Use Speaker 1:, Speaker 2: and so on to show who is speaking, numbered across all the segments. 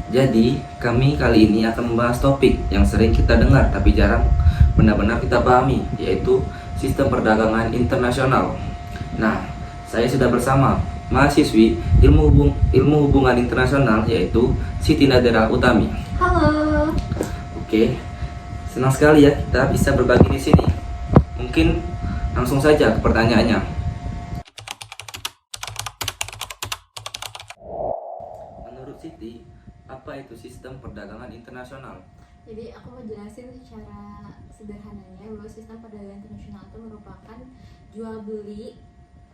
Speaker 1: Jadi, kami kali ini akan membahas topik yang sering kita dengar tapi jarang benar-benar kita pahami, yaitu sistem perdagangan internasional. Nah, saya sudah bersama mahasiswi ilmu hubungan internasional, yaitu Siti Nadira Utami.
Speaker 2: Halo.
Speaker 1: Oke, senang sekali ya kita bisa berbagi di sini. Mungkin langsung saja ke pertanyaannya. Menurut Siti, apa itu sistem perdagangan internasional?
Speaker 2: Jadi aku mau jelasin secara sederhananya bahwa sistem perdagangan internasional itu merupakan jual beli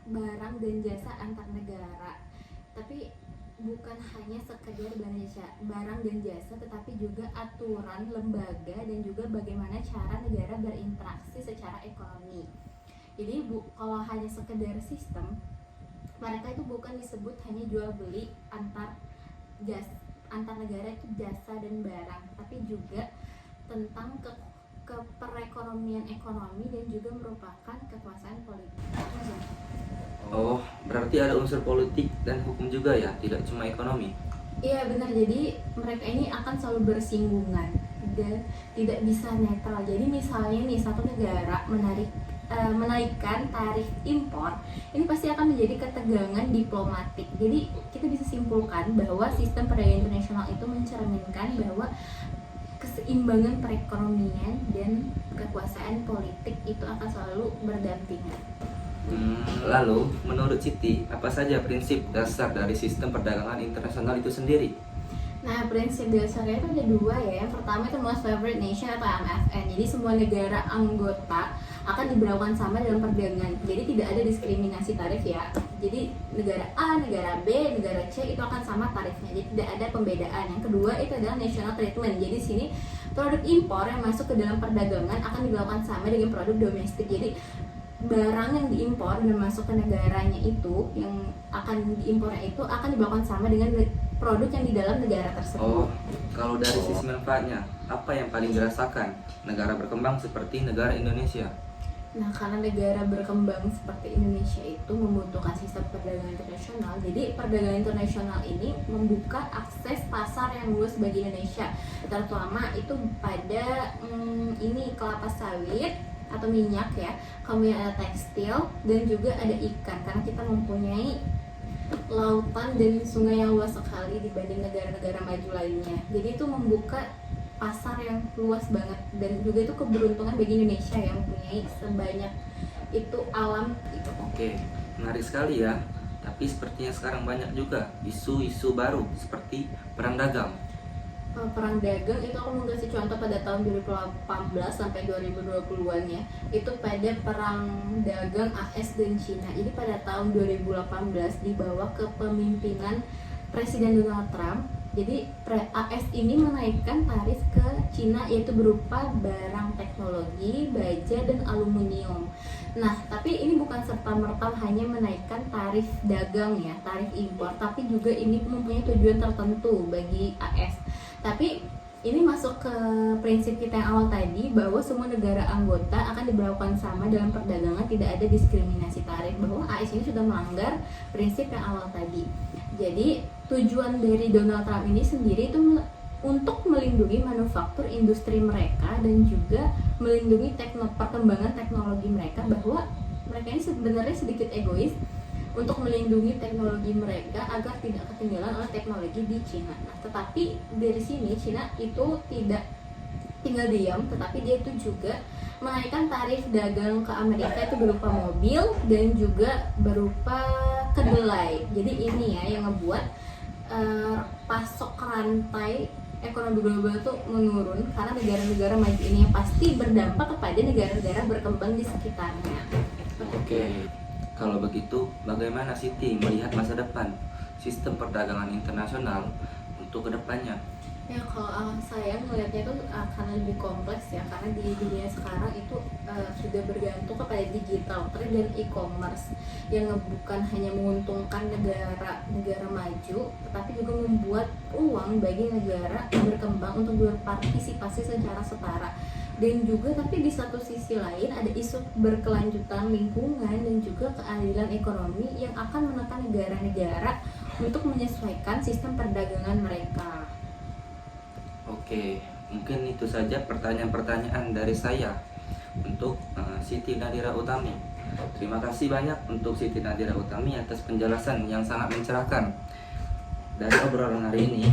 Speaker 2: barang dan jasa antar negara. Tapi bukan hanya sekedar barang dan jasa, tetapi juga aturan lembaga dan juga bagaimana cara negara berinteraksi secara ekonomi. Jadi kalau hanya sekedar sistem, mereka itu bukan disebut hanya jual beli antar negara itu jasa dan barang, tapi juga tentang perekonomian ekonomi dan juga merupakan kekuasaan politik.
Speaker 1: Oh, berarti ada unsur politik dan hukum juga ya, tidak cuma ekonomi.
Speaker 2: Iya benar, jadi mereka ini akan selalu bersinggungan dan tidak bisa netral. Jadi misalnya nih satu negara menaikkan tarif impor, ini pasti akan menjadi ketegangan diplomatik. Jadi kita bisa simpulkan bahwa sistem perdagangan internasional itu mencerminkan bahwa keseimbangan perekonomian dan kekuasaan politik itu akan selalu berdampingan.
Speaker 1: Lalu, menurut Siti, apa saja prinsip dasar dari sistem perdagangan internasional itu sendiri?
Speaker 2: Nah, prinsip dasarnya itu ada dua ya. Yang pertama itu Most Favored Nation atau MFN. Jadi semua negara anggota akan diberlakukan sama dalam perdagangan. Jadi tidak ada diskriminasi tarif ya. Jadi negara A, negara B, negara C itu akan sama tarifnya. Jadi tidak ada pembedaan. Yang kedua itu adalah national treatment. Jadi sini produk impor yang masuk ke dalam perdagangan akan diberlakukan sama dengan produk domestik. Jadi barang yang diimpor dan masuk ke negaranya itu, yang akan diimpornya itu akan diberlakukan sama dengan produk yang di dalam negara tersebut.
Speaker 1: Oh, kalau dari sisi manfaatnya, apa yang paling dirasakan negara berkembang seperti negara Indonesia?
Speaker 2: Nah, karena negara berkembang seperti Indonesia itu membutuhkan sistem perdagangan internasional, jadi perdagangan internasional ini membuka akses pasar yang luas bagi Indonesia, terutama itu pada ini kelapa sawit atau minyak ya, kemudian ada tekstil dan juga ada ikan, karena kita mempunyai lautan dan sungai yang luas sekali dibanding negara-negara maju lainnya. Jadi itu membuka pasar yang luas banget dan juga itu keberuntungan bagi Indonesia yang mempunyai sebanyak itu alam itu.
Speaker 1: Oke, menarik sekali ya. Tapi sepertinya sekarang banyak juga isu-isu baru seperti perang dagang.
Speaker 2: Perang dagang itu aku mengasih contoh pada tahun 2018 sampai 2020-an ya. Itu pada perang dagang AS dan Cina. Jadi pada tahun 2018 di bawah kepemimpinan Presiden Donald Trump, jadi AS ini menaikkan tarif ke Cina yaitu berupa barang teknologi, baja dan aluminium. Nah, tapi ini bukan serta-merta hanya menaikkan tarif dagang ya, tarif impor, tapi juga ini mempunyai tujuan tertentu bagi AS. Tapi ini masuk ke prinsip kita yang awal tadi, bahwa semua negara anggota akan diberlakukan sama dalam perdagangan, tidak ada diskriminasi tarif, bahwa AS ini sudah melanggar prinsip yang awal tadi. Jadi tujuan dari Donald Trump ini sendiri itu untuk melindungi manufaktur industri mereka dan juga melindungi perkembangan teknologi mereka, bahwa mereka ini sebenarnya sedikit egois untuk melindungi teknologi mereka agar tidak ketinggalan oleh teknologi di Cina. Nah, tetapi dari sini Cina itu tidak tinggal diam, tetapi dia itu juga menaikkan tarif dagang ke Amerika itu berupa mobil dan juga berupa kedelai. Jadi ini ya yang ngebuat pasok rantai ekonomi global itu menurun, karena negara-negara maju ini yang pasti berdampak kepada negara-negara berkembang di sekitarnya.
Speaker 1: Oke. Kalau begitu, bagaimana Siti melihat masa depan sistem perdagangan internasional untuk kedepannya?
Speaker 2: Ya, kalau saya melihatnya itu akan lebih kompleks ya, karena di dunia sekarang itu sudah bergantung kepada digital trade dan e-commerce yang bukan hanya menguntungkan negara maju, tetapi juga membuat ruang bagi negara berkembang untuk berpartisipasi secara setara. Dan juga tapi di satu sisi lain ada isu berkelanjutan lingkungan dan juga keadilan ekonomi yang akan menekan negara-negara untuk menyesuaikan sistem perdagangan mereka.
Speaker 1: Oke, mungkin itu saja pertanyaan-pertanyaan dari saya untuk Siti Nadira Utami. Terima kasih banyak untuk Siti Nadira Utami atas penjelasan yang sangat mencerahkan. Dari obrolan hari ini,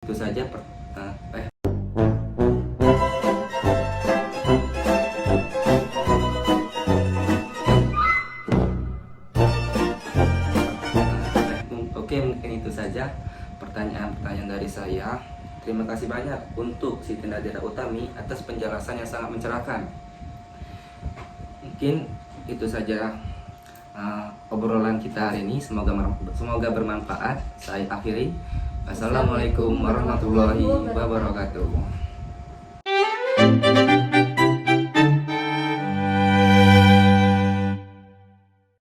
Speaker 1: itu saja Oke, mungkin itu saja pertanyaan-pertanyaan dari saya. Terima kasih banyak untuk Siti Nadira Utami atas penjelasan yang sangat mencerahkan. Mungkin itu saja obrolan kita hari ini. Semoga bermanfaat. Saya akhiri. Assalamualaikum warahmatullahi wabarakatuh.